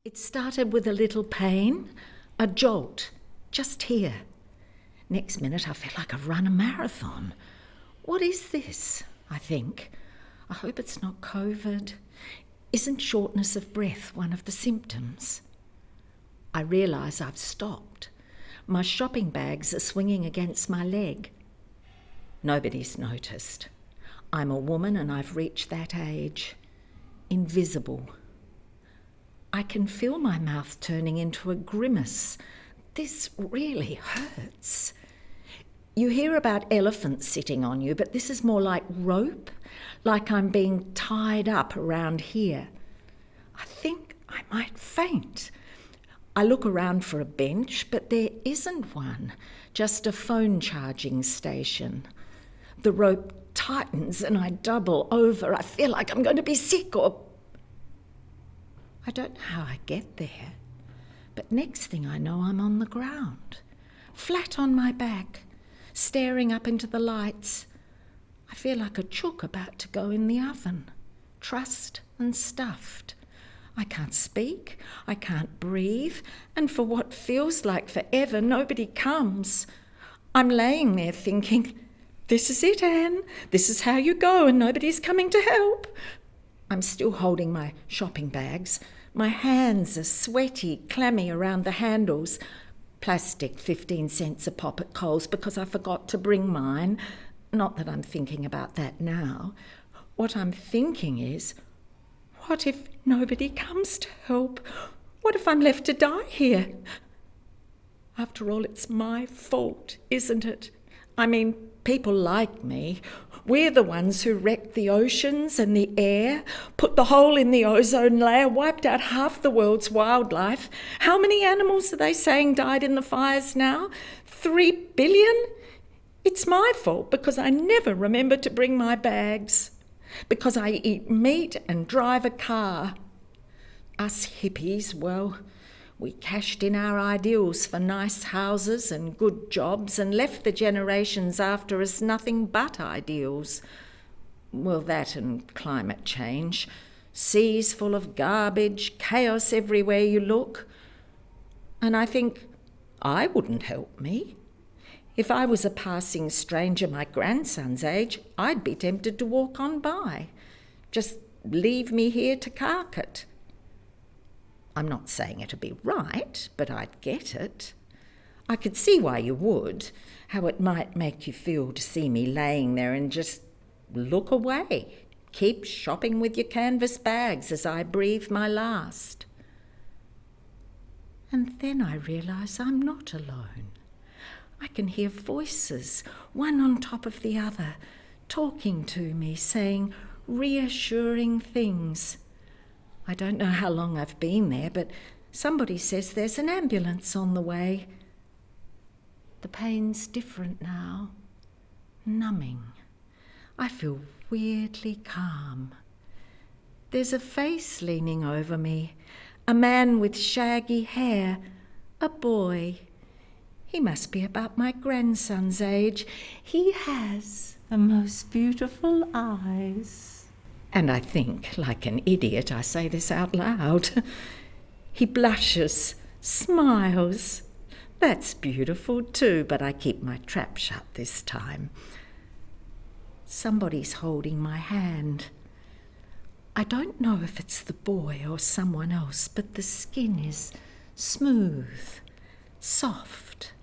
It started with a little pain, a jolt, just here. Next minute I felt like I've run a marathon. What is this? I think. I hope it's not COVID. Isn't shortness of breath one of the symptoms? I realise I've stopped. My shopping bags are swinging against my leg. Nobody's noticed. I'm a woman and I've reached that age. Invisible. I can feel my mouth turning into a grimace. This really hurts. You hear about elephants sitting on you, but this is more like rope, like I'm being tied up around here. I think I might faint. I look around for a bench, but there isn't one, just a phone charging station. The rope tightens and I double over. I feel like I'm going to be sick or... I don't know how I get there, but next thing I know I'm on the ground, flat on my back, staring up into the lights. I feel like a chook about to go in the oven, trussed and stuffed. I can't speak, I can't breathe, and for what feels like forever, nobody comes. I'm laying there thinking, this is it, Anne, this is how you go and nobody's coming to help. I'm still holding my shopping bags. My hands are sweaty, clammy around the handles. Plastic, 15 cents a pop at Coles because I forgot to bring mine. Not that I'm thinking about that now. What I'm thinking is, what if nobody comes to help? What if I'm left to die here? After all, it's my fault, isn't it? I mean, people like me. We're the ones who wrecked the oceans and the air, put the hole in the ozone layer, wiped out half the world's wildlife. How many animals are they saying died in the fires now? 3 billion? It's my fault because I never remember to bring my bags, because I eat meat and drive a car. Us hippies, well, we cashed in our ideals for nice houses and good jobs and left the generations after us nothing but ideals. Well, that and climate change. Seas full of garbage, chaos everywhere you look. And I think, I wouldn't help me. If I was a passing stranger my grandson's age, I'd be tempted to walk on by. Just leave me here to cark it. I'm not saying it'd be right, but I'd get it. I could see why you would, how it might make you feel to see me laying there and just look away. Keep shopping with your canvas bags as I breathe my last. And then I realise I'm not alone. I can hear voices, one on top of the other, talking to me, saying reassuring things. I don't know how long I've been there, but somebody says there's an ambulance on the way. The pain's different now, numbing. I feel weirdly calm. There's a face leaning over me, a man with shaggy hair, a boy. He must be about my grandson's age. He has the most beautiful eyes. And I think, like an idiot, I say this out loud. He blushes, smiles. That's beautiful too, but I keep my trap shut this time. Somebody's holding my hand. I don't know if it's the boy or someone else, but the skin is smooth, soft.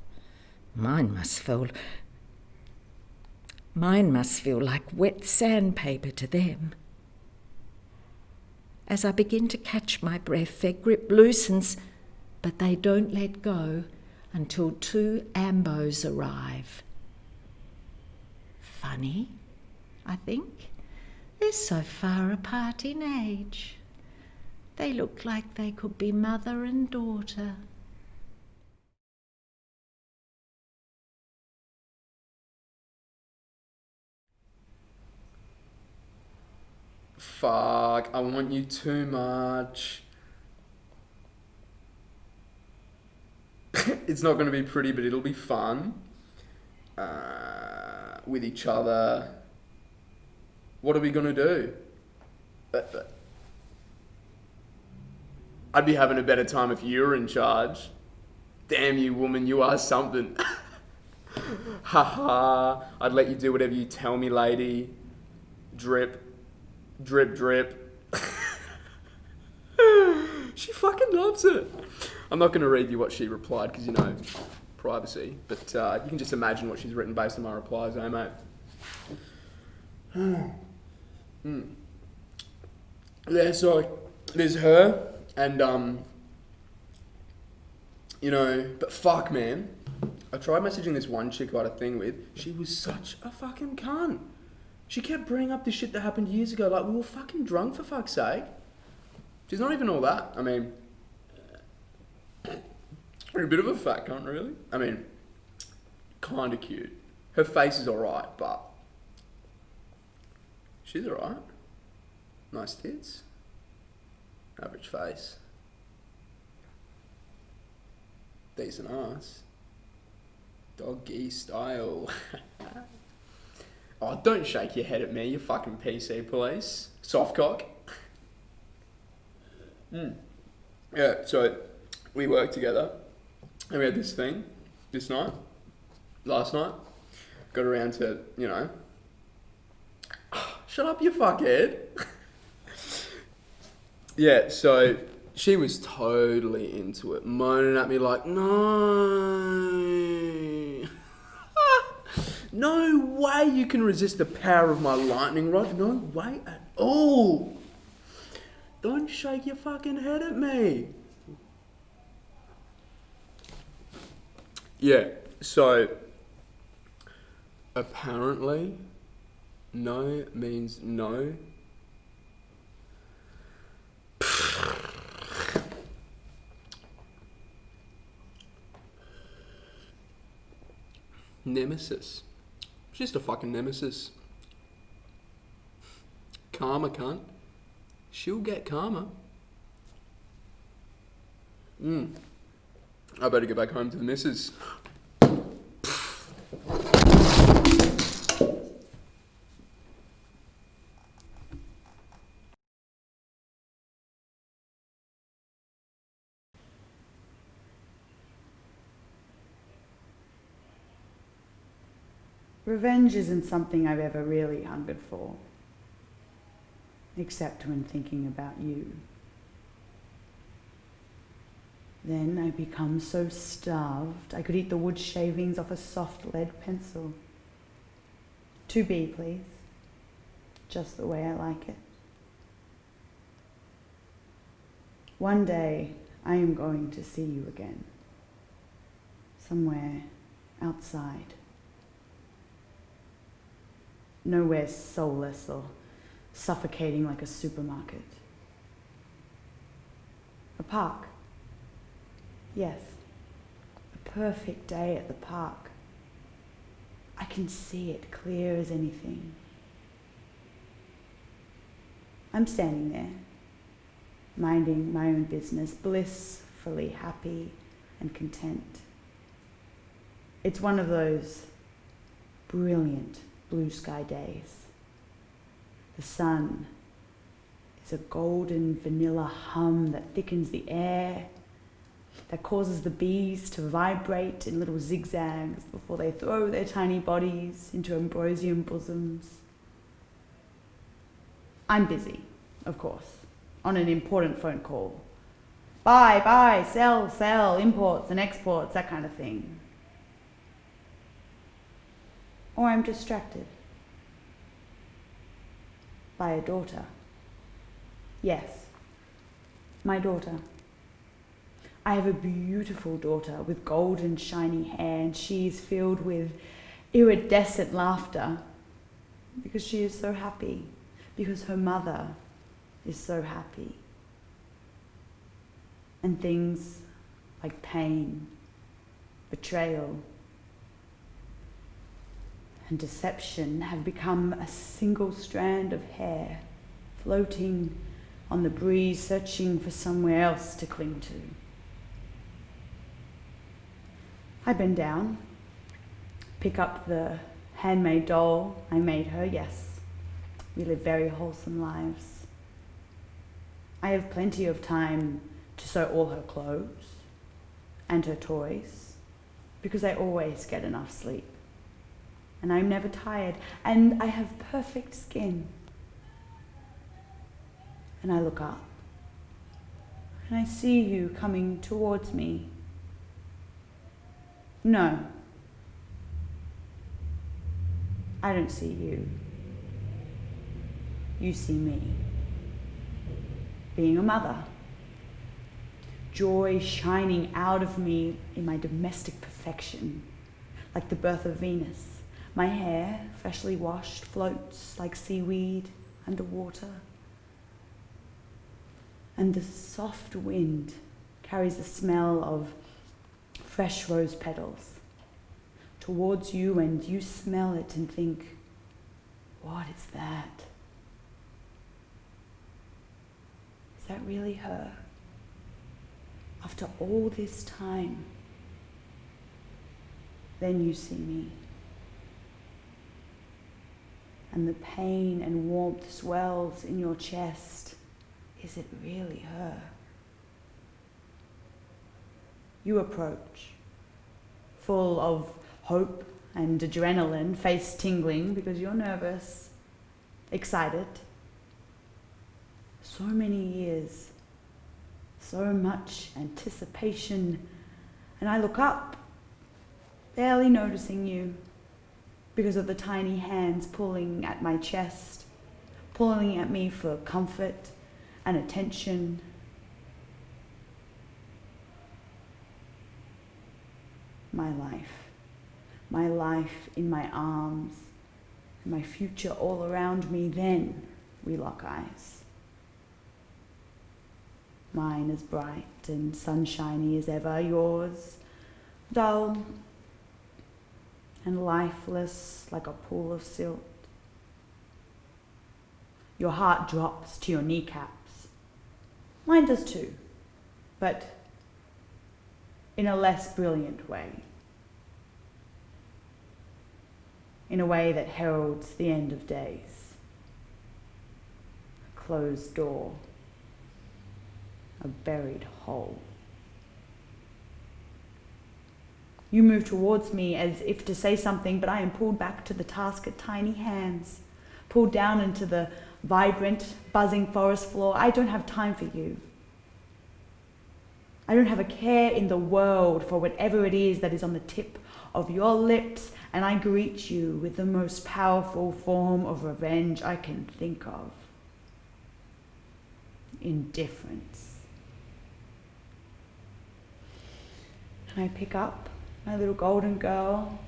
Mine must feel like wet sandpaper to them. As I begin to catch my breath, their grip loosens, but they don't let go until 2 ambos arrive. Funny, I think. They're so far apart in age. They look like they could be mother and daughter. Fuck, I want you too much. It's not going to be pretty, but it'll be fun. With each other. What are we going to do? I'd be having a better time if you were in charge. Damn you, woman, you are something. Haha, I'd let you do whatever you tell me, lady. Drip, drip, drip. She fucking loves it. I'm not going to read you what she replied because, you know, privacy. But you can just imagine what she's written based on my replies, eh, mate? Yeah, so there's her and, you know, but fuck, man. I tried messaging this one chick I had a thing with. She was such a fucking cunt. She kept bringing up this shit that happened years ago. Like, we were fucking drunk, for fuck's sake. She's not even all that. I mean, you're a bit of a fat cunt, really. I mean, kind of cute. Her face is alright, but she's alright. Nice tits. Average face. Decent ass. Doggy style. Oh, don't shake your head at me, you fucking PC police. Soft cock. Yeah, so we worked together and we had this thing last night. Got around to, you know, shut up, you fuckhead. Yeah, so she was totally into it, moaning at me like, no. No way you can resist the power of my lightning rod. No way at all. Don't shake your fucking head at me. Yeah, so apparently no means no. Nemesis. Just a fucking nemesis. Karma, cunt. She'll get karma. I better get back home to the missus. Revenge isn't something I've ever really hungered for, except when thinking about you. Then I become so starved I could eat the wood shavings off a soft lead pencil. 2B, please. Just the way I like it. One day I am going to see you again. Somewhere outside. Nowhere soulless or suffocating like a supermarket. A park. Yes, a perfect day at the park. I can see it clear as anything. I'm standing there, minding my own business, blissfully happy and content. It's one of those brilliant blue sky days. The sun is a golden vanilla hum that thickens the air, that causes the bees to vibrate in little zigzags before they throw their tiny bodies into ambrosian bosoms. I'm busy, of course, on an important phone call. Buy, sell, imports and exports, that kind of thing. Or I'm distracted by a daughter. Yes, my daughter. I have a beautiful daughter with golden shiny hair, and she is filled with iridescent laughter because she is so happy, because her mother is so happy. And things like pain, betrayal, and deception have become a single strand of hair floating on the breeze, searching for somewhere else to cling to. I bend down, pick up the handmade doll I made her. Yes, we live very wholesome lives. I have plenty of time to sew all her clothes and her toys, because I always get enough sleep. And I'm never tired, and I have perfect skin. And I look up, and I see you coming towards me. No, I don't see you. You see me. Being a mother. Joy shining out of me in my domestic perfection, like the birth of Venus. My hair, freshly washed, floats like seaweed underwater. And the soft wind carries the smell of fresh rose petals towards you, and you smell it and think, what is that? Is that really her? After all this time, then you see me. And the pain and warmth swells in your chest. Is it really her? You approach, full of hope and adrenaline, face tingling because you're nervous, excited. So many years, so much anticipation, and I look up, barely noticing you because of the tiny hands pulling at my chest, pulling at me for comfort and attention. My life in my arms, and my future all around me. Then we lock eyes. Mine as bright and sunshiny as ever, yours dull and lifeless like a pool of silt. Your heart drops to your kneecaps. Mine does too, but in a less brilliant way. In a way that heralds the end of days. A closed door. A buried hole. You move towards me as if to say something, but I am pulled back to the task at tiny hands, pulled down into the vibrant, buzzing forest floor. I don't have time for you. I don't have a care in the world for whatever it is that is on the tip of your lips, and I greet you with the most powerful form of revenge I can think of. Indifference. And I pick up my little golden girl,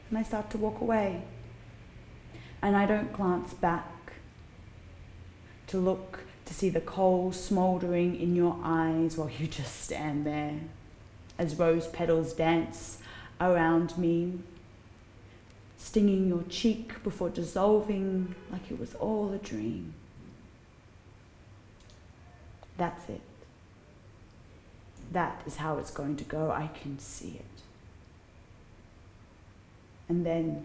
and I start to walk away. And I don't glance back to look to see the coal smouldering in your eyes while you just stand there as rose petals dance around me, stinging your cheek before dissolving like it was all a dream. That's it. That is how it's going to go. I can see it. And then,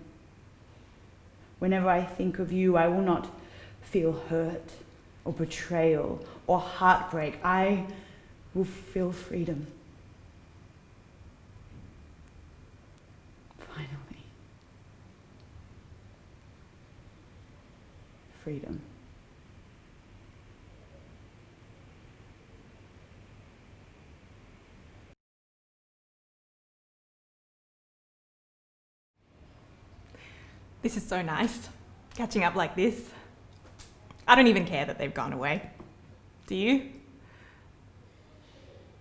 whenever I think of you, I will not feel hurt or betrayal or heartbreak. I will feel freedom. Finally. Freedom. This is so nice, catching up like this. I don't even care that they've gone away. Do you?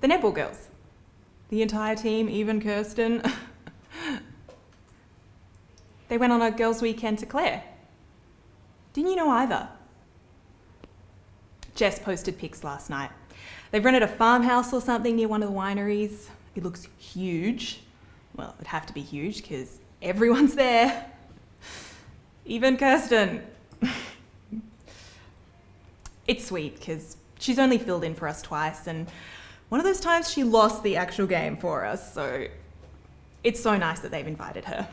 The netball girls. The entire team, even Kirsten. They went on a girls' weekend to Clare. Didn't you know either? Jess posted pics last night. They've rented a farmhouse or something near one of the wineries. It looks huge. Well, it'd have to be huge because everyone's there. Even Kirsten. It's sweet because she's only filled in for us twice, and one of those times she lost the actual game for us, so it's so nice that they've invited her.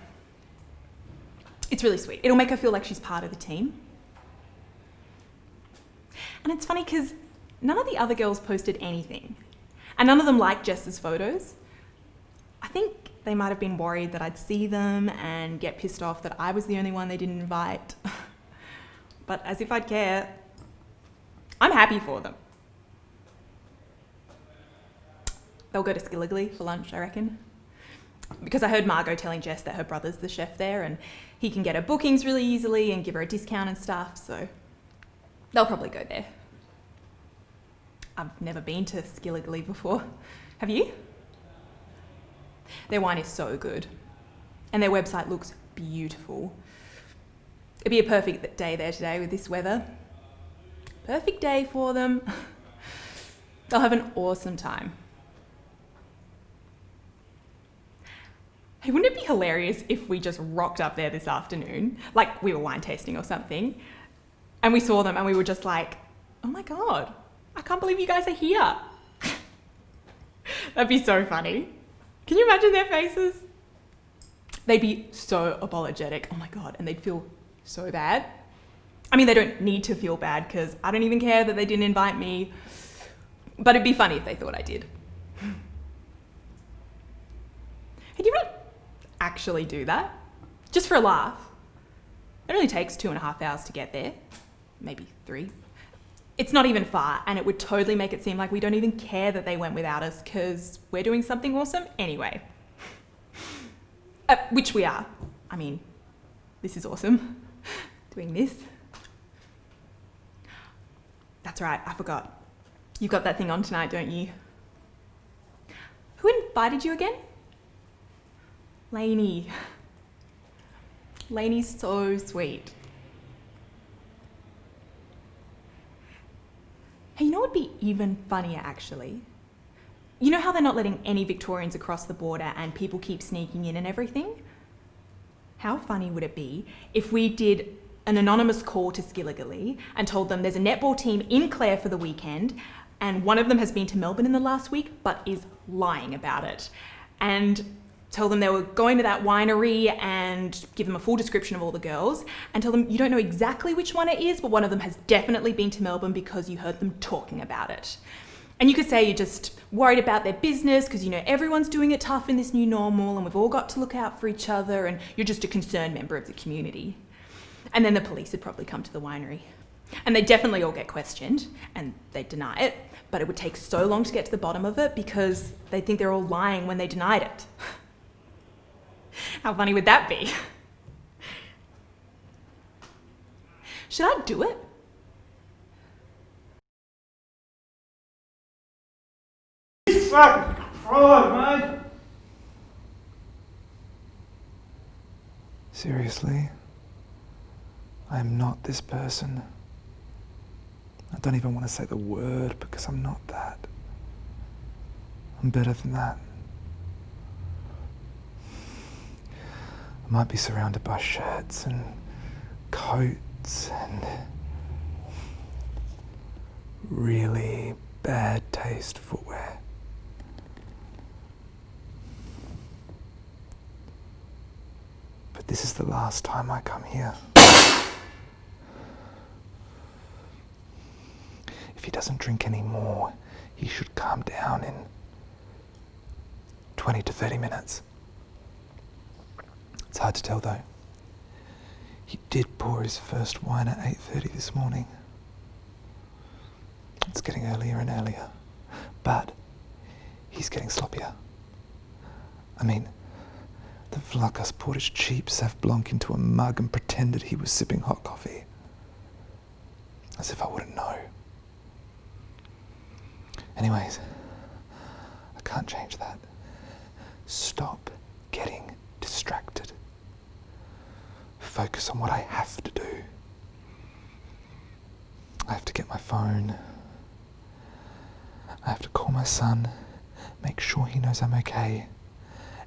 It's really sweet. It'll make her feel like she's part of the team. And it's funny because none of the other girls posted anything. And none of them liked Jess's photos. I think they might have been worried that I'd see them and get pissed off that I was the only one they didn't invite. But as if I'd care, I'm happy for them. They'll go to Skilligly for lunch, I reckon. Because I heard Margot telling Jess that her brother's the chef there and he can get her bookings really easily and give her a discount and stuff, so they'll probably go there. I've never been to Skilligly before. Have you? Their wine is so good. And their website looks beautiful. It'd be a perfect day there today with this weather. Perfect day for them. They'll have an awesome time. Hey, wouldn't it be hilarious if we just rocked up there this afternoon, like we were wine tasting or something, and we saw them and we were just like, oh my God, I can't believe you guys are here. That'd be so funny. Can you imagine their faces? They'd be so apologetic. Oh my God, and they'd feel so bad. I mean, they don't need to feel bad because I don't even care that they didn't invite me, but it'd be funny if they thought I did. Hey, do you want to actually do that? Just for a laugh. It only takes 2.5 hours to get there, maybe 3. It's not even far, and it would totally make it seem like we don't even care that they went without us because we're doing something awesome anyway. Which we are. I mean, this is awesome. Doing this. That's right, I forgot. You've got that thing on tonight, don't you? Who invited you again? Lainey. Lainey's so sweet. Hey, you know what would be even funnier, actually? You know how they're not letting any Victorians across the border and people keep sneaking in and everything? How funny would it be if we did an anonymous call to Skilligly and told them there's a netball team in Clare for the weekend and one of them has been to Melbourne in the last week but is lying about it, and tell them they were going to that winery and give them a full description of all the girls and tell them you don't know exactly which one it is, but one of them has definitely been to Melbourne because you heard them talking about it. And you could say you're just worried about their business because you know everyone's doing it tough in this new normal and we've all got to look out for each other and you're just a concerned member of the community. And then the police would probably come to the winery. And they'd definitely all get questioned and they'd deny it, but it would take so long to get to the bottom of it because they'd think they're all lying when they denied it. How funny would that be? Should I do it? Fucking fraud, mate! Seriously? I am not this person. I don't even want to say the word because I'm not that. I'm better than that. I might be surrounded by shirts and coats and really bad taste footwear. But this is the last time I come here. If he doesn't drink any more, he should calm down in 20 to 30 minutes. It's hard to tell though. He did pour his first wine at 8:30 this morning. It's getting earlier and earlier, but he's getting sloppier. I mean, the Vlakas poured his cheap Sauv Blanc into a mug and pretended he was sipping hot coffee. As if I wouldn't know. Anyways, I can't change that. Stop getting distracted. Focus on what I have to do. I have to get my phone. I have to call my son, make sure he knows I'm okay,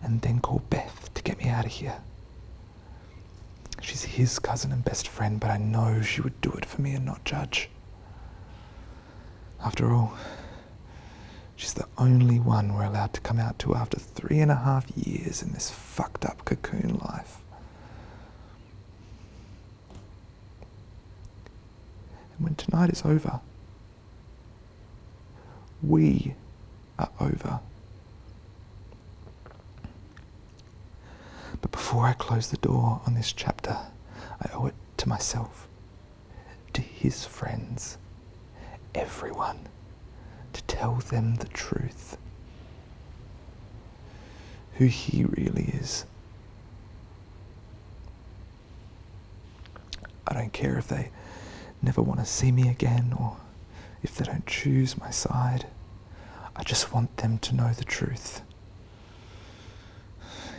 and then call Beth to get me out of here. She's his cousin and best friend, but I know she would do it for me and not judge. After all, she's the only one we're allowed to come out to after 3.5 years in this fucked up cocoon life. And when tonight is over, We are over. But before I close the door on this chapter, I owe it to myself, to his friends, everyone, to tell them the truth. Who he really is. I don't care if they never want to see me again or if they don't choose my side. I just want them to know the truth.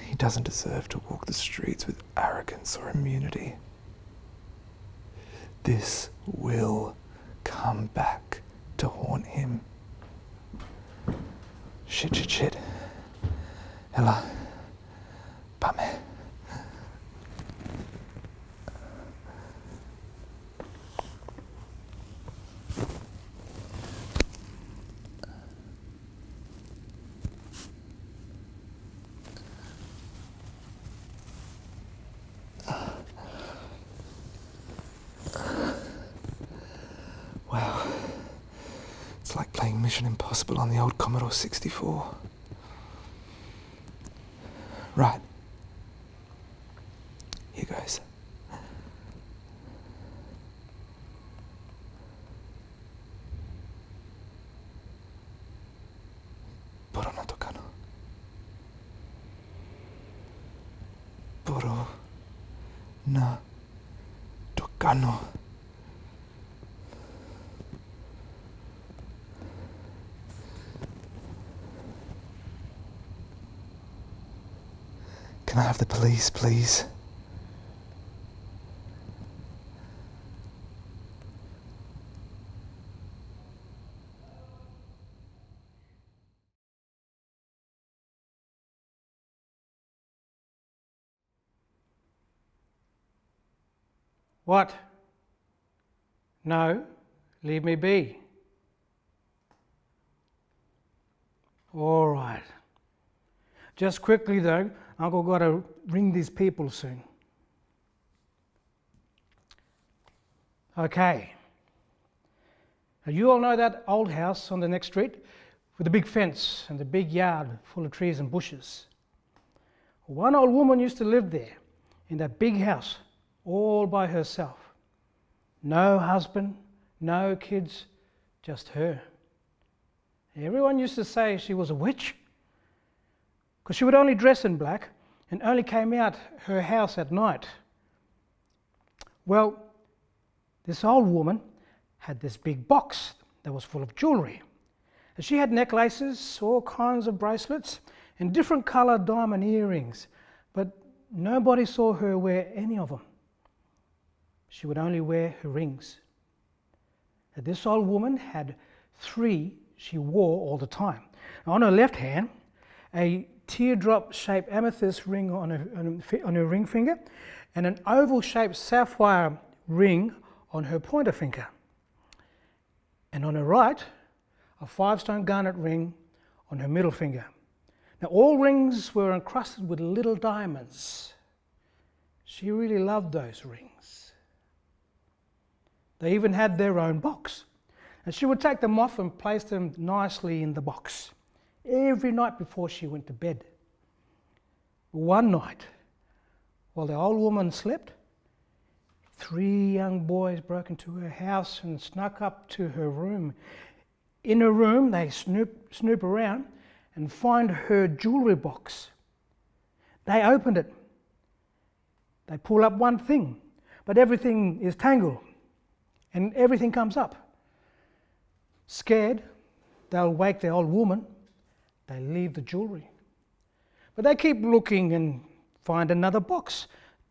He doesn't deserve to walk the streets with arrogance or immunity. This will come back to haunt him. Shit. Ella. Pame. Wow. It's like playing Mission Impossible on the old Commodore 64. Right. Here goes. Boro no tokano. Boro na tokano. Can I have the police, please? What? No, leave me be. All right. Just quickly though, Uncle got to ring these people soon. Okay. Now you all know that old house on the next street with the big fence and the big yard full of trees and bushes. One old woman used to live there in that big house all by herself. No husband, no kids, just her. Everyone used to say she was a witch, because she would only dress in black and only came out her house at night. Well, this old woman had this big box that was full of jewellery. And she had necklaces, all kinds of bracelets, and different coloured diamond earrings, but nobody saw her wear any of them. She would only wear her rings. And this old woman had 3 she wore all the time. Now, on her left hand, a teardrop-shaped amethyst ring on her ring finger, and an oval-shaped sapphire ring on her pointer finger. And on her right, a 5-stone garnet ring on her middle finger. Now, all rings were encrusted with little diamonds. She really loved those rings. They even had their own box, and she would take them off and place them nicely in the box every night before she went to bed. One night, while the old woman slept, 3 young boys broke into her house and snuck up to her room. In her room, they snoop around and find her jewellery box. They opened it. They pull up one thing, but everything is tangled and everything comes up. Scared, they'll wake the old woman. They leave the jewellery. But they keep looking and find another box,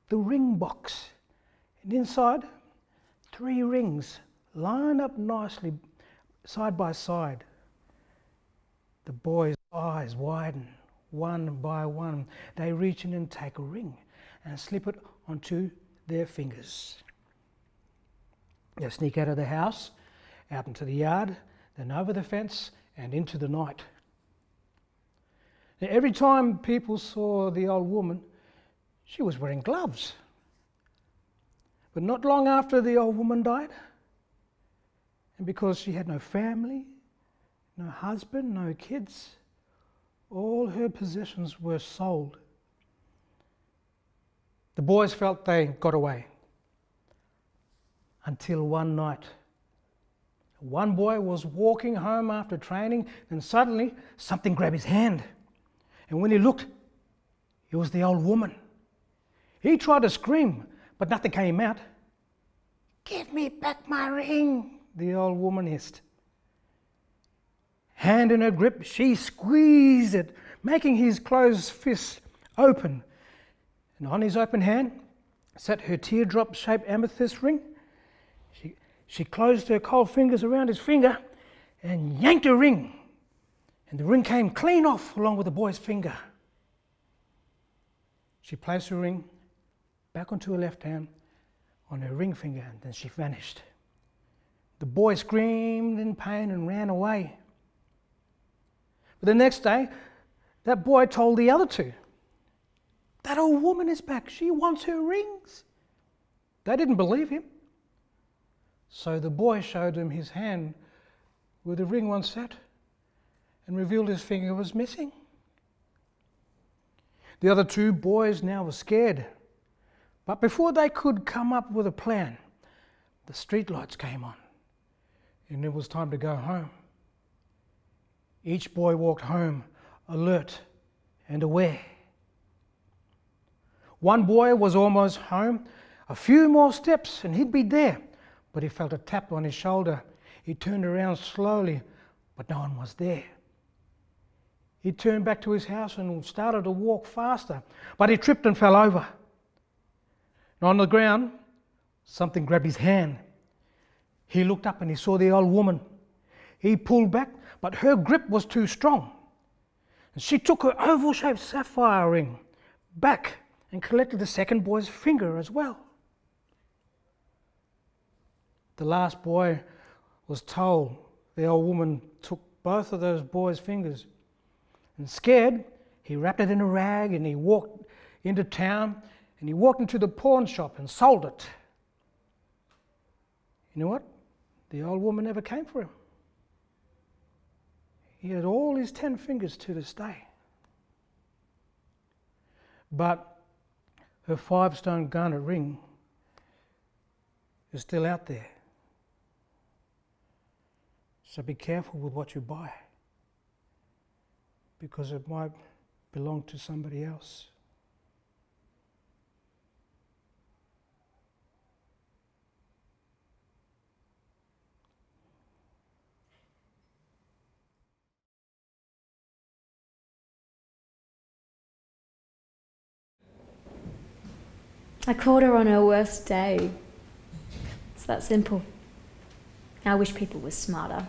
the ring box. And inside, 3 rings line up nicely side by side. The boys' eyes widen, one by one. They reach in and take a ring and slip it onto their fingers. They sneak out of the house, out into the yard, then over the fence and into the night. Now, every time people saw the old woman, she was wearing gloves. But not long after the old woman died, and because she had no family, No husband, no kids. All her possessions were sold. The boys felt they got away. Until one night. One boy was walking home after training, and suddenly something grabbed his hand. And when he looked, it was the old woman. He tried to scream, but nothing came out. "Give me back my ring," the old woman hissed. Hand in her grip, she squeezed it, making his closed fist open. And on his open hand sat her teardrop-shaped amethyst ring. She closed her cold fingers around his finger and yanked the ring. And the ring came clean off along with the boy's finger. She placed the ring back onto her left hand on her ring finger, and then she vanished. The boy screamed in pain and ran away. But the next day, that boy told the other two, "That old woman is back. She wants her rings." They didn't believe him. So the boy showed him his hand where the ring once sat and revealed his finger was missing. The other two boys now were scared. But before they could come up with a plan, the streetlights came on and it was time to go home. Each boy walked home alert and aware. One boy was almost home. A few more steps and he'd be there. But he felt a tap on his shoulder. He turned around slowly, but no one was there. He turned back to his house and started to walk faster, but he tripped and fell over. And on the ground, something grabbed his hand. He looked up and he saw the old woman. He pulled back, but her grip was too strong. And she took her oval-shaped sapphire ring back and collected the second boy's finger as well. The last boy was told the old woman took both of those boys' fingers. And scared, he wrapped it in a rag and he walked into town and he walked into the pawn shop and sold it. You know what? The old woman never came for him. He had all his 10 fingers to this day. But her 5-stone garnet ring is still out there. So be careful with what you buy, because it might belong to somebody else. I caught her on her worst day. It's that simple. I wish people were smarter.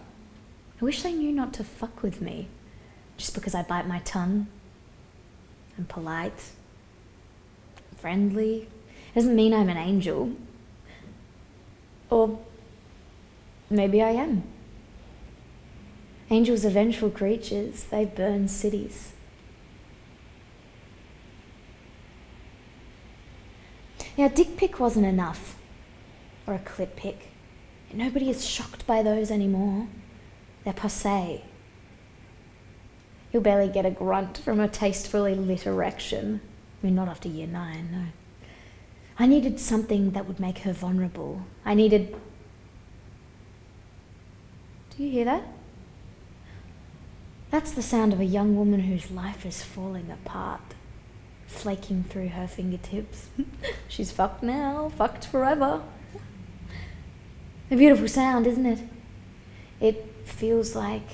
I wish they knew not to fuck with me just because I bite my tongue. I'm polite, friendly. It doesn't mean I'm an angel. Or maybe I am. Angels are vengeful creatures. They burn cities. Now, dick pic wasn't enough. Or a clit pic. Nobody is shocked by those anymore. They're passé. You'll barely get a grunt from a tastefully lit erection. I mean, not after year 9, no. I needed something that would make her vulnerable. I needed... Do you hear that? That's the sound of a young woman whose life is falling apart, flaking through her fingertips. She's fucked now, fucked forever. A beautiful sound, isn't it? It feels like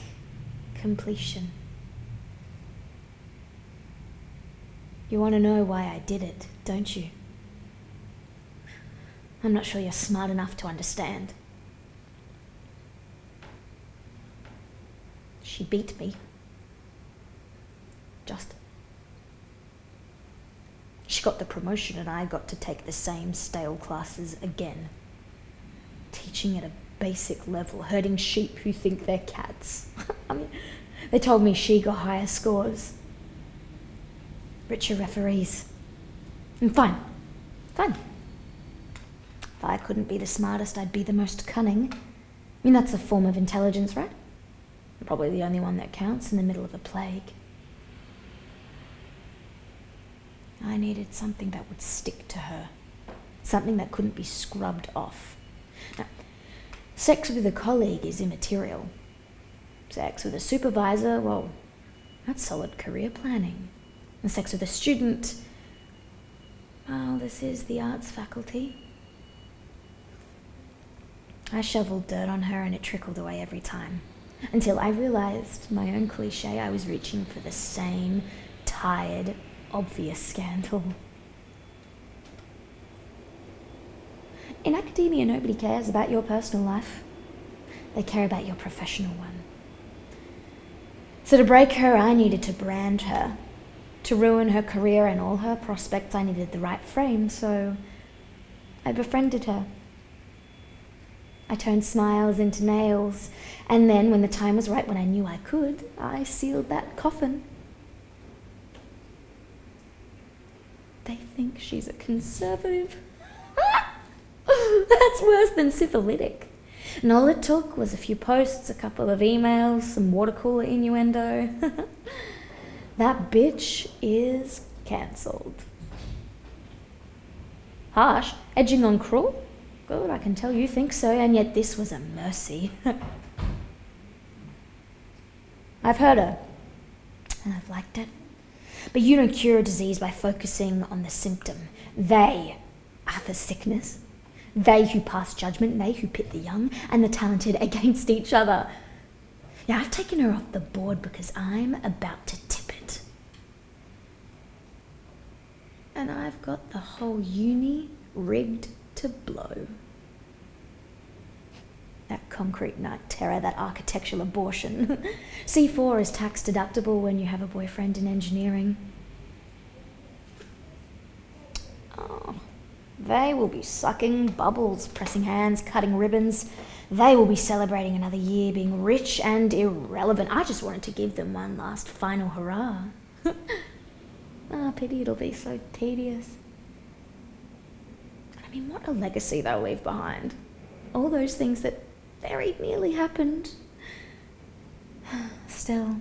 completion. You want to know why I did it, don't you? I'm not sure you're smart enough to understand. She beat me. Just. She got the promotion and I got to take the same stale classes again. Teaching at a basic level, herding sheep who think they're cats. I mean, they told me she got higher scores. Richer referees. And fine. If I couldn't be the smartest, I'd be the most cunning. I mean, that's a form of intelligence, right? Probably the only one that counts in the middle of a plague. I needed something that would stick to her. Something that couldn't be scrubbed off. Now, sex with a colleague is immaterial. Sex with a supervisor, well, that's solid career planning. And sex with a student, well, this is the arts faculty. I shoveled dirt on her and it trickled away every time. Until I realised my own cliche, I was reaching for the same tired, obvious scandal. In academia, nobody cares about your personal life. They care about your professional one. So to break her, I needed to brand her. To ruin her career and all her prospects, I needed the right frame, so I befriended her. I turned smiles into nails, and then when the time was right, when I knew I could, I sealed that coffin. They think she's a conservative. That's worse than syphilitic. And all it took was a few posts, a couple of emails, some water cooler innuendo. That bitch is cancelled. Harsh, edging on cruel? Good, I can tell you think so, and yet this was a mercy. I've heard her, and I've liked it. But you don't cure a disease by focusing on the symptom. They are the sickness. They who pass judgment, they who pit the young and the talented against each other. Now, I've taken her off the board because I'm about to tip it. And I've got the whole uni rigged to blow. That concrete night terror, that architectural abortion. C4 is tax deductible when you have a boyfriend in engineering. Oh, they will be sucking bubbles, pressing hands, cutting ribbons. They will be celebrating another year, being rich and irrelevant. I just wanted to give them one last final hurrah. Pity it'll be so tedious. I mean, what a legacy they'll leave behind. All those things that very nearly happened. Still,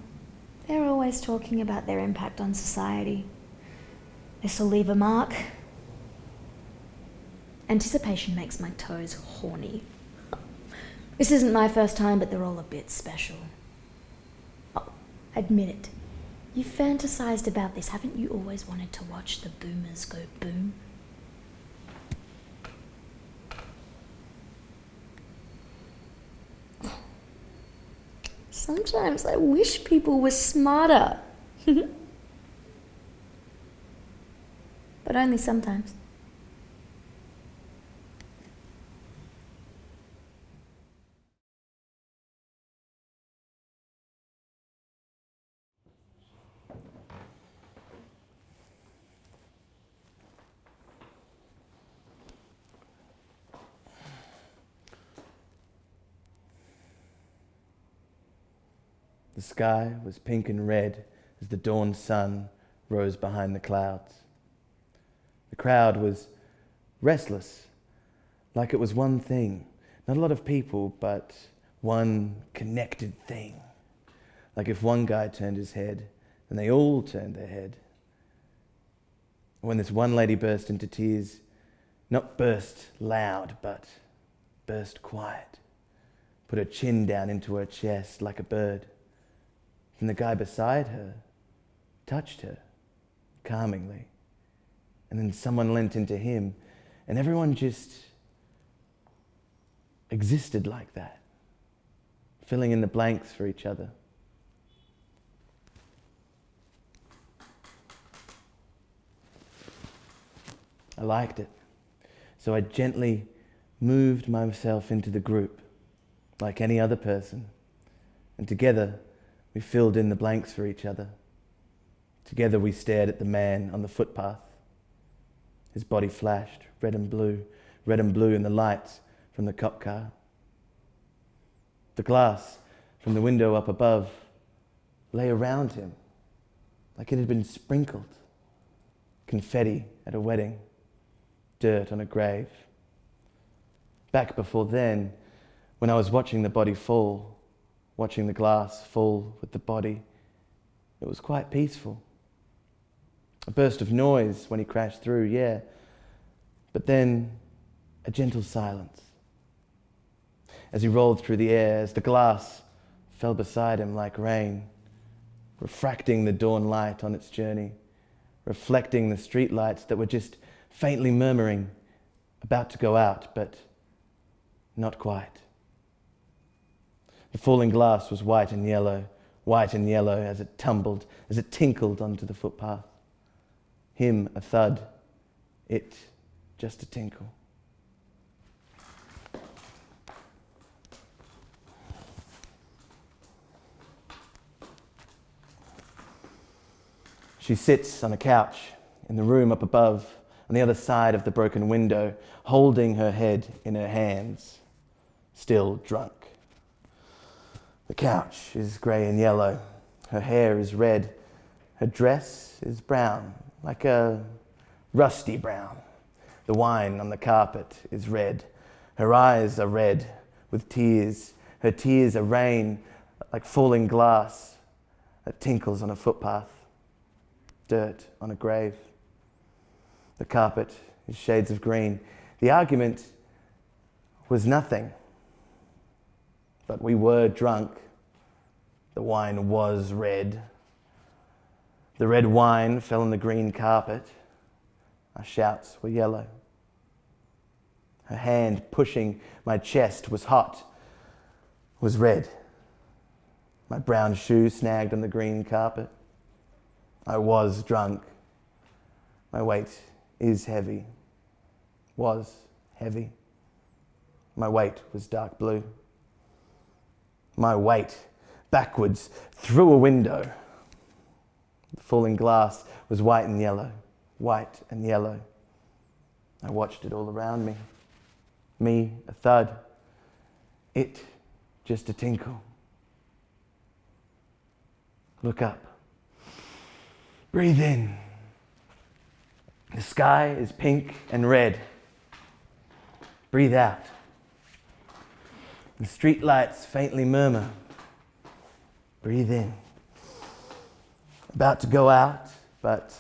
they're always talking about their impact on society. This'll leave a mark. Anticipation makes my toes horny. This isn't my first time, but they're all a bit special. Oh, admit it. You've fantasized about this. Haven't you always wanted to watch the boomers go boom? Sometimes I wish people were smarter. But only sometimes. The sky was pink and red as the dawn sun rose behind the clouds. The crowd was restless, like it was one thing. Not a lot of people, but one connected thing. Like if one guy turned his head, then they all turned their head. When this one lady burst into tears, not burst loud, but burst quiet, put her chin down into her chest like a bird. And the guy beside her touched her calmingly. And then someone leant into him, and everyone just existed like that, filling in the blanks for each other. I liked it. So I gently moved myself into the group, like any other person, and together we filled in the blanks for each other. Together we stared at the man on the footpath. His body flashed red and blue in the lights from the cop car. The glass from the window up above lay around him like it had been sprinkled. Confetti at a wedding, dirt on a grave. Back before then, when I was watching the body fall, watching the glass fall with the body. It was quite peaceful. A burst of noise when he crashed through, yeah, but then a gentle silence. As he rolled through the air, as the glass fell beside him like rain, refracting the dawn light on its journey, reflecting the street lights that were just faintly murmuring, about to go out, but not quite. The falling glass was white and yellow as it tumbled, as it tinkled onto the footpath. Him a thud, it just a tinkle. She sits on a couch in the room up above, on the other side of the broken window, holding her head in her hands, still drunk. The couch is grey and yellow. Her hair is red. Her dress is brown, like a rusty brown. The wine on the carpet is red. Her eyes are red with tears. Her tears are rain, like falling glass that tinkles on a footpath. Dirt on a grave. The carpet is shades of green. The argument was nothing. But we were drunk. The wine was red. The red wine fell on the green carpet. Our shouts were yellow. Her hand pushing my chest was hot, was red. My brown shoe snagged on the green carpet. I was drunk. My weight is heavy. Was heavy. My weight was dark blue. My weight backwards through a window. The falling glass was white and yellow, white and yellow. I watched it all around me. Me, a thud. It, just a tinkle. Look up. Breathe in. The sky is pink and red. Breathe out. The street lights faintly murmur. Breathe in. About to go out, but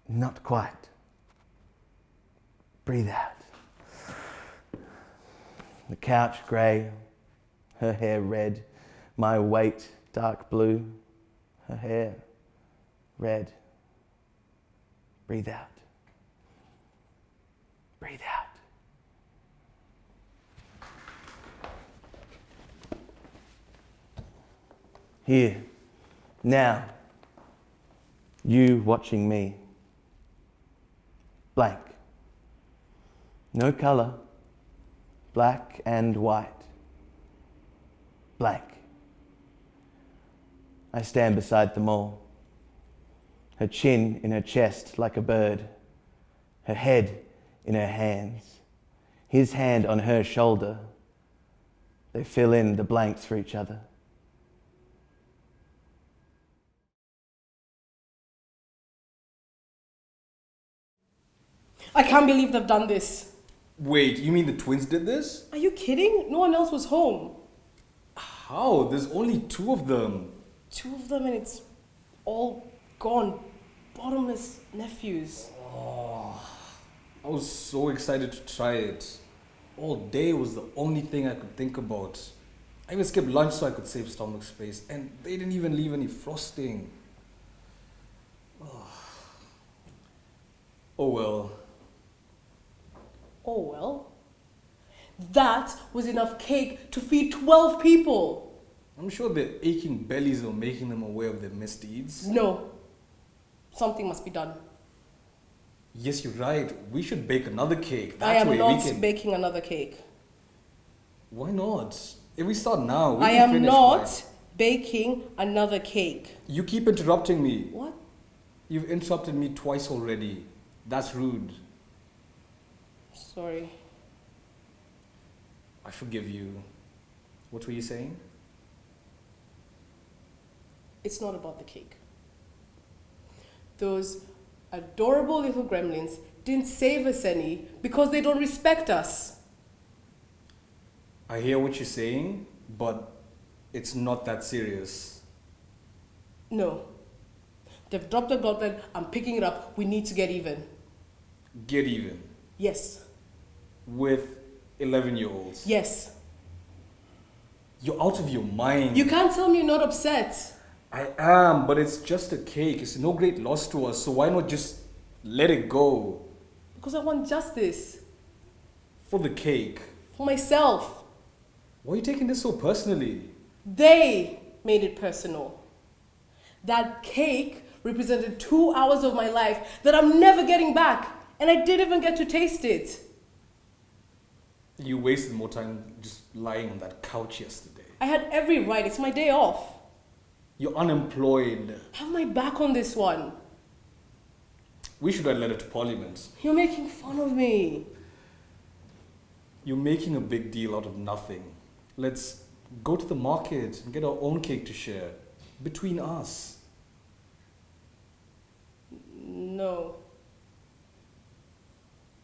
not quite. Breathe out. The couch grey, her hair red, my weight dark blue, her hair red. Breathe out. Breathe out. Here, now, you watching me. Blank. No colour. Black and white. Blank. I stand beside them all. Her chin in her chest like a bird. Her head in her hands. His hand on her shoulder. They fill in the blanks for each other. I can't believe they've done this. Wait, you mean the twins did this? Are you kidding? No one else was home. How? There's only 2 of them. 2 of them and it's all gone. Bottomless nephews. Oh, I was so excited to try it. All day was the only thing I could think about. I even skipped lunch so I could save stomach space, and they didn't even leave any frosting. Oh well. Oh well. That was enough cake to feed 12 people. I'm sure their aching bellies are making them aware of their misdeeds. No. Something must be done. Yes, you're right. We should bake another cake. I am way not we can... baking another cake. Why not? If we start now, we I can am finish not baking another cake. You keep interrupting me. What? You've interrupted me twice already. That's rude. Sorry. I forgive you. What were you saying? It's not about the cake. Those adorable little gremlins didn't save us any because they don't respect us. I hear what you're saying, but It's not that serious. No. They've dropped the gauntlet. I'm picking it up. We need to get even. Get even. Yes. With 11-year-olds. Yes. You're out of your mind. You can't tell me you're not upset. I am, but it's just a cake. It's no great loss to us, so why not just let it go? Because I want justice. For the cake. For myself. Why are you taking this so personally? They made it personal. That cake represented 2 hours of my life that I'm never getting back. And I didn't even get to taste it. You wasted more time just lying on that couch yesterday. I had every right. It's my day off. You're unemployed. Have my back on this one. We should write a letter to Parliament. You're making fun of me. You're making a big deal out of nothing. Let's go to the market and get our own cake to share. Between us. No.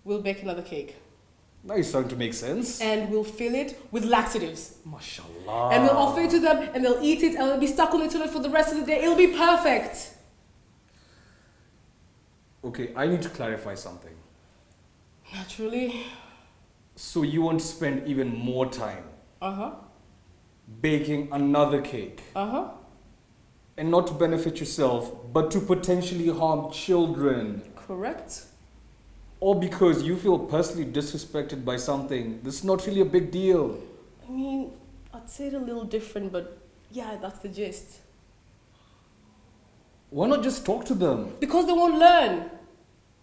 We'll bake another cake. Now you're starting to make sense. And we'll fill it with laxatives. Mashallah. And we'll offer it to them and they'll eat it and they'll be stuck on the toilet for the rest of the day. It'll be perfect. Okay, I need to clarify something. Naturally. So you want to spend even more time Uh-huh. baking another cake. Uh-huh. And not to benefit yourself, but to potentially harm children. Correct. Or because you feel personally disrespected by something that's not really a big deal. I mean, I'd say it a little different, but yeah, that's the gist. Why not just talk to them? Because they won't learn.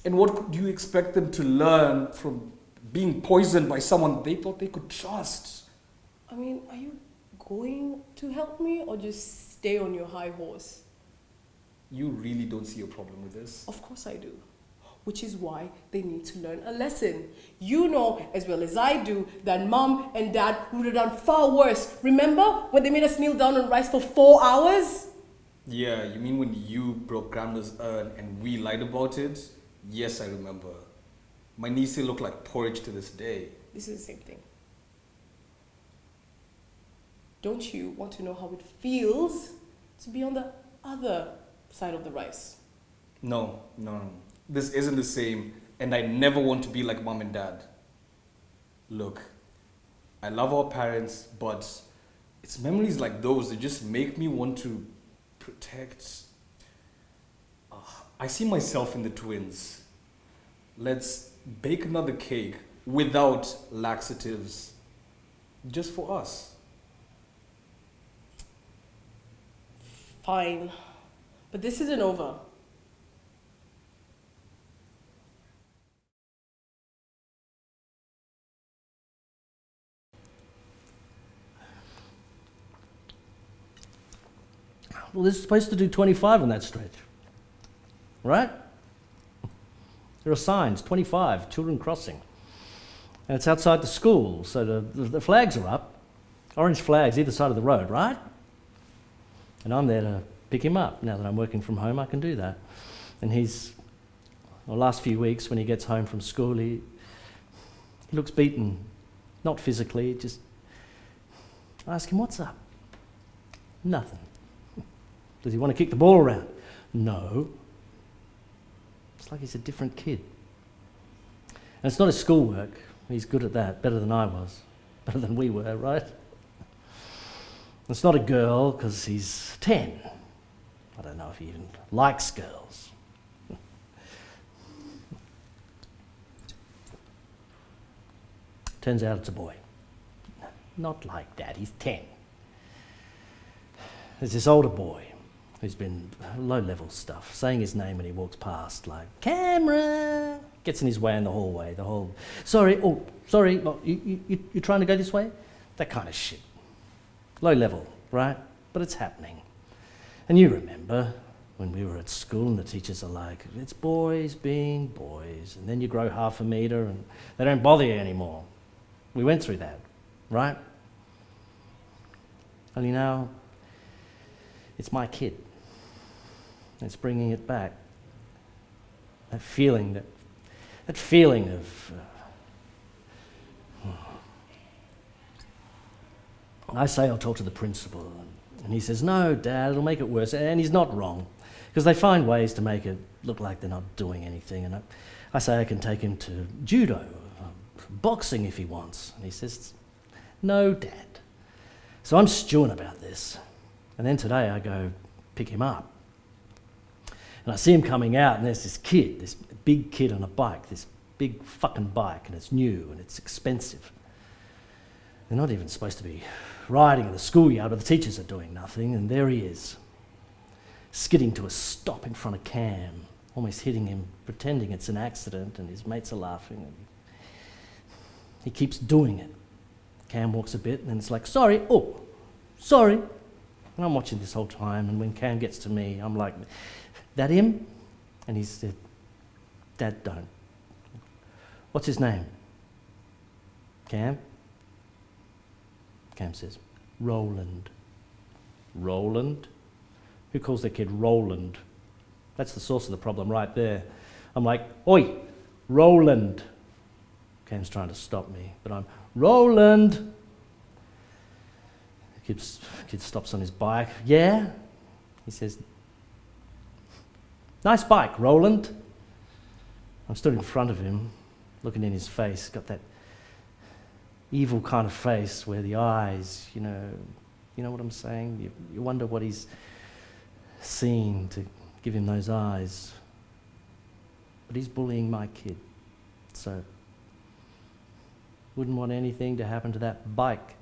And what do you expect them to learn from being poisoned by someone they thought they could trust? I mean, are you going to help me or just stay on your high horse? You really don't see a problem with this? Of course I do. Which is why they need to learn a lesson. You know as well as I do that mom and dad would have done far worse. Remember when they made us kneel down on rice for 4 hours? Yeah, you mean when you broke grandma's urn and we lied about it? Yes, I remember. My knees still look like porridge to this day. This is the same thing. Don't you want to know how it feels to be on the other side of the rice? No. This isn't the same, and I never want to be like mom and dad. Look, I love our parents, but it's memories like those that just make me want to protect. I see myself in the twins. Let's bake another cake without laxatives, just for us. Fine, but this isn't over. Well, this is supposed to do 25 on that stretch, right? There are signs, 25, children crossing. And it's outside the school, so the flags are up. Orange flags either side of the road, right? And I'm there to pick him up. Now that I'm working from home, I can do that. And the last few weeks when he gets home from school, he looks beaten. Not physically, just... I ask him, what's up? Nothing. Does he want to kick the ball around? No. It's like he's a different kid. And it's not his schoolwork. He's good at that, better than I was. Better than we were, right? It's not a girl, because he's 10. I don't know if he even likes girls. Turns out it's a boy. Not like that, he's 10. There's this older boy who's been low-level stuff, saying his name when he walks past, like, Cameron! Gets in his way in the hallway, sorry, you're trying to go this way? That kind of shit. Low level, right? But it's happening. And you remember when we were at school and the teachers are like, it's boys being boys, and then you grow half a metre and they don't bother you anymore. We went through that, right? Only now, it's my kid. It's bringing it back. That feeling of... I say I'll talk to the principal, and he says, no, Dad, it'll make it worse. And he's not wrong, because they find ways to make it look like they're not doing anything. And I say I can take him to judo, boxing if he wants. And he says, no, Dad. So I'm stewing about this. And then today I go pick him up. And I see him coming out, and there's this kid, this big kid on a bike, this big fucking bike, and it's new and it's expensive. They're not even supposed to be riding in the schoolyard, but the teachers are doing nothing, and there he is, skidding to a stop in front of Cam, almost hitting him, pretending it's an accident, and his mates are laughing. And he keeps doing it. Cam walks a bit, and then it's like, sorry, oh, sorry. And I'm watching this whole time, and when Cam gets to me, I'm like, that him? And he said, Dad, don't. What's his name? Cam? Cam says, Roland. Roland? Who calls their kid Roland? That's the source of the problem right there. I'm like, oi, Roland. Cam's trying to stop me, but I'm, Roland. The kid stops on his bike. Yeah? He says, nice bike, Roland. I'm stood in front of him, looking in his face, got that evil kind of face where the eyes, you know what I'm saying? You wonder what he's seen to give him those eyes. But he's bullying my kid, so wouldn't want anything to happen to that bike,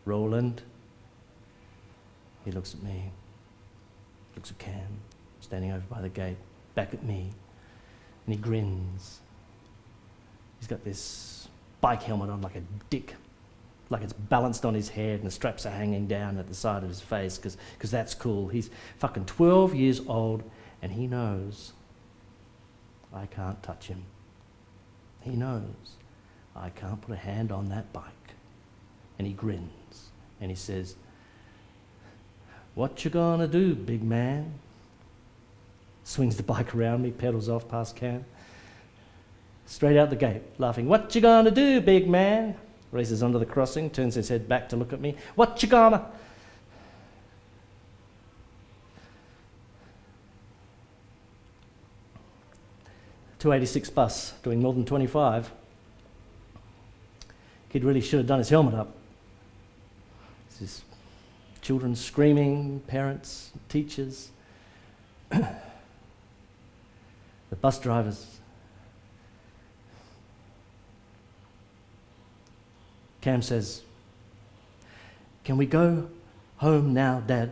Roland. He looks at me, looks at Cam, standing over by the gate, back at me, and he grins. He's got this bike helmet on like a dick, like it's balanced on his head and the straps are hanging down at the side of his face because that's cool. He's fucking 12 years old and he knows I can't touch him. He knows I can't put a hand on that bike. And he grins and he says, what you gonna do, big man? Swings the bike around me, pedals off past Cam. Straight out the gate, laughing. What you gonna do, big man? Races onto the crossing, turns his head back to look at me. What you gonna? .286 bus, doing more than 25. Kid really should have done his helmet up. This is children screaming, parents, teachers. The bus drivers. Cam says, can we go home now, Dad?